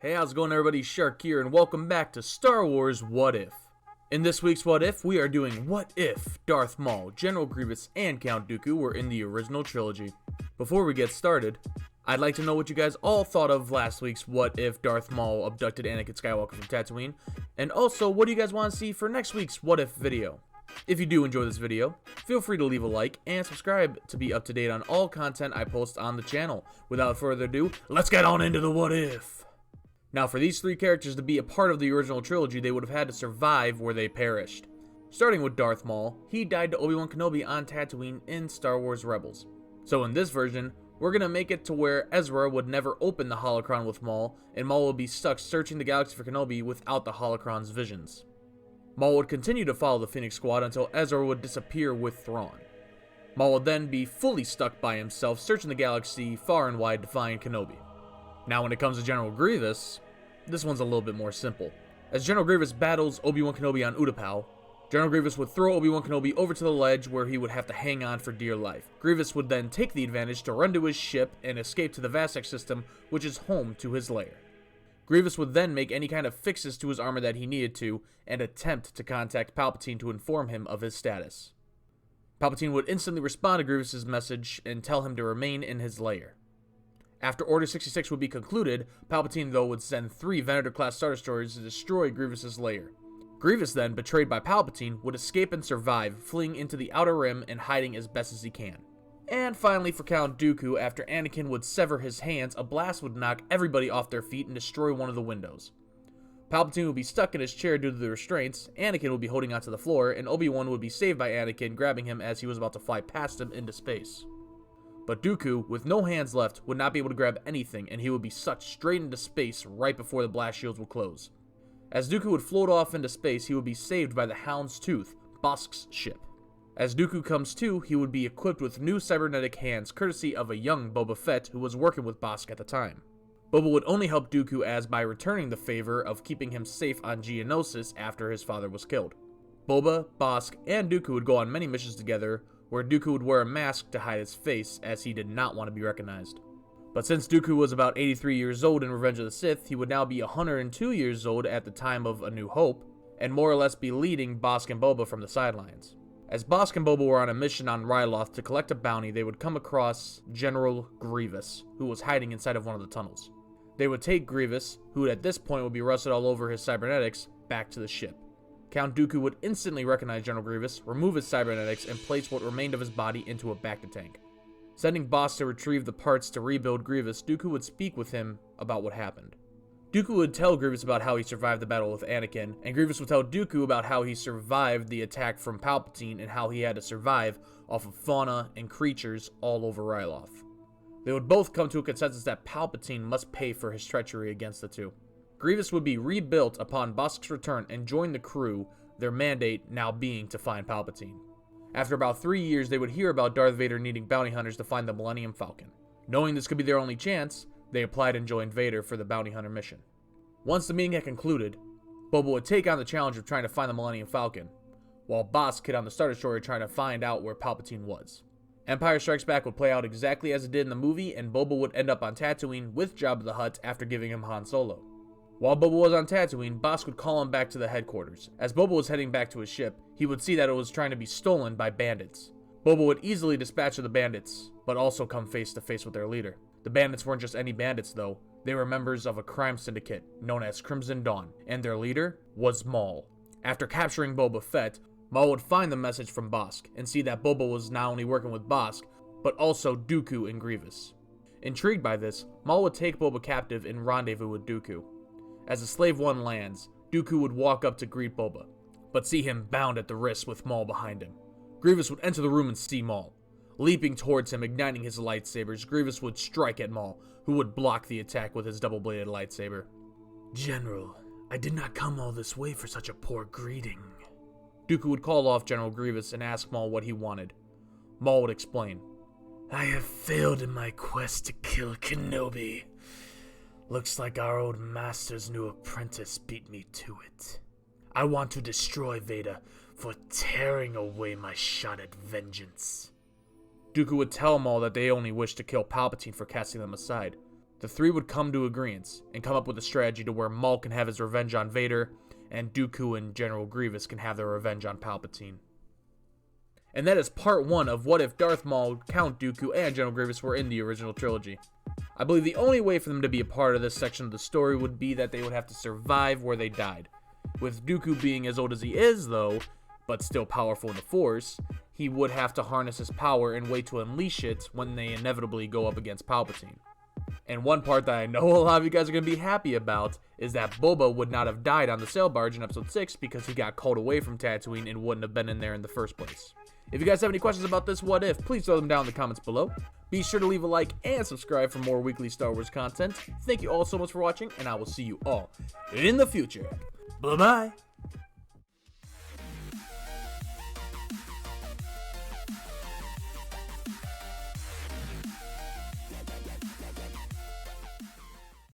Hey, how's it going everybody? Shark here, and welcome back to Star Wars What If. In this week's What If, we are doing What If Darth Maul, General Grievous, and Count Dooku were in the original trilogy. Before we get started, I'd like to know what you guys all thought of last week's What If Darth Maul abducted Anakin Skywalker from Tatooine, and also what do you guys want to see for next week's What If video. If you do enjoy this video, feel free to leave a like and subscribe to be up to date on all content I post on the channel. Without further ado, let's get on into the What If! Now, for these three characters to be a part of the original trilogy, they would have had to survive where they perished. Starting with Darth Maul, he died to Obi-Wan Kenobi on Tatooine in Star Wars Rebels. So in this version, we're gonna make it to where Ezra would never open the holocron with Maul, and Maul would be stuck searching the galaxy for Kenobi without the holocron's visions. Maul would continue to follow the Phoenix Squad until Ezra would disappear with Thrawn. Maul would then be fully stuck by himself, searching the galaxy far and wide to find Kenobi. Now when it comes to General Grievous, this one's a little bit more simple. As General Grievous battles Obi-Wan Kenobi on Utapau, General Grievous would throw Obi-Wan Kenobi over to the ledge where he would have to hang on for dear life. Grievous would then take the advantage to run to his ship and escape to the Vasek system, which is home to his lair. Grievous would then make any kind of fixes to his armor that he needed to, and attempt to contact Palpatine to inform him of his status. Palpatine would instantly respond to Grievous' message and tell him to remain in his lair. After Order 66 would be concluded, Palpatine though would send 3 Venator-class Star Destroyers to destroy Grievous' lair. Grievous then, betrayed by Palpatine, would escape and survive, fleeing into the Outer Rim and hiding as best as he can. And finally for Count Dooku, after Anakin would sever his hands, a blast would knock everybody off their feet and destroy one of the windows. Palpatine would be stuck in his chair due to the restraints, Anakin would be holding onto the floor, and Obi-Wan would be saved by Anakin, grabbing him as he was about to fly past him into space. But Dooku, with no hands left, would not be able to grab anything, and he would be sucked straight into space right before the blast shields would close. As Dooku would float off into space, he would be saved by the Hound's Tooth, Bosk's ship. As Dooku comes to, he would be equipped with new cybernetic hands, courtesy of a young Boba Fett who was working with Bosk at the time. Boba would only help Dooku as by returning the favor of keeping him safe on Geonosis after his father was killed. Boba, Bosk, and Dooku would go on many missions together, where Dooku would wear a mask to hide his face as he did not want to be recognized. But since Dooku was about 83 years old in Revenge of the Sith, he would now be 102 years old at the time of A New Hope, and more or less be leading Bosk and Boba from the sidelines. As Bosk and Boba were on a mission on Ryloth to collect a bounty, they would come across General Grievous, who was hiding inside of one of the tunnels. They would take Grievous, who at this point would be rusted all over his cybernetics, back to the ship. Count Dooku would instantly recognize General Grievous, remove his cybernetics, and place what remained of his body into a Bacta tank. Sending Bosk to retrieve the parts to rebuild Grievous, Dooku would speak with him about what happened. Dooku would tell Grievous about how he survived the battle with Anakin, and Grievous would tell Dooku about how he survived the attack from Palpatine and how he had to survive off of fauna and creatures all over Ryloth. They would both come to a consensus that Palpatine must pay for his treachery against the two. Grievous would be rebuilt upon Bosk's return and join the crew, their mandate now being to find Palpatine. After about 3 years, they would hear about Darth Vader needing bounty hunters to find the Millennium Falcon. Knowing this could be their only chance, they applied and joined Vader for the bounty hunter mission. Once the meeting had concluded, Boba would take on the challenge of trying to find the Millennium Falcon, while Bosk hid on the Star Destroyer trying to find out where Palpatine was. Empire Strikes Back would play out exactly as it did in the movie, and Boba would end up on Tatooine with Jabba the Hutt after giving him Han Solo. While Boba was on Tatooine, Bosk would call him back to the headquarters. As Boba was heading back to his ship, he would see that it was trying to be stolen by bandits. Boba would easily dispatch the bandits, but also come face to face with their leader. The bandits weren't just any bandits though, they were members of a crime syndicate known as Crimson Dawn, and their leader was Maul. After capturing Boba Fett, Maul would find the message from Bosk, and see that Boba was not only working with Bosk, but also Dooku and Grievous. Intrigued by this, Maul would take Boba captive and rendezvous with Dooku. As the Slave One lands, Dooku would walk up to greet Boba, but see him bound at the wrist with Maul behind him. Grievous would enter the room and see Maul. Leaping towards him, igniting his lightsabers, Grievous would strike at Maul, who would block the attack with his double-bladed lightsaber. "General, I did not come all this way for such a poor greeting." Dooku would call off General Grievous and ask Maul what he wanted. Maul would explain. "I have failed in my quest to kill Kenobi. Looks like our old master's new apprentice beat me to it. I want to destroy Vader for tearing away my shot at vengeance." Dooku would tell Maul that they only wished to kill Palpatine for casting them aside. the three would come to agreement and come up with a strategy to where Maul can have his revenge on Vader, and Dooku and General Grievous can have their revenge on Palpatine. And that is part 1 of what if Darth Maul, Count Dooku, and General Grievous were in the original trilogy. I believe the only way for them to be a part of this section of the story would be that they would have to survive where they died. With Dooku being as old as he is, though, but still powerful in the Force, he would have to harness his power and wait to unleash it when they inevitably go up against Palpatine. And one part that I know a lot of you guys are going to be happy about is that Boba would not have died on the sail barge in episode 6 because he got called away from Tatooine and wouldn't have been in there in the first place. If you guys have any questions about this what if, please throw them down in the comments below. Be sure to leave a like and subscribe for more weekly Star Wars content. Thank you all so much for watching, and I will see you all in the future. Bye-bye.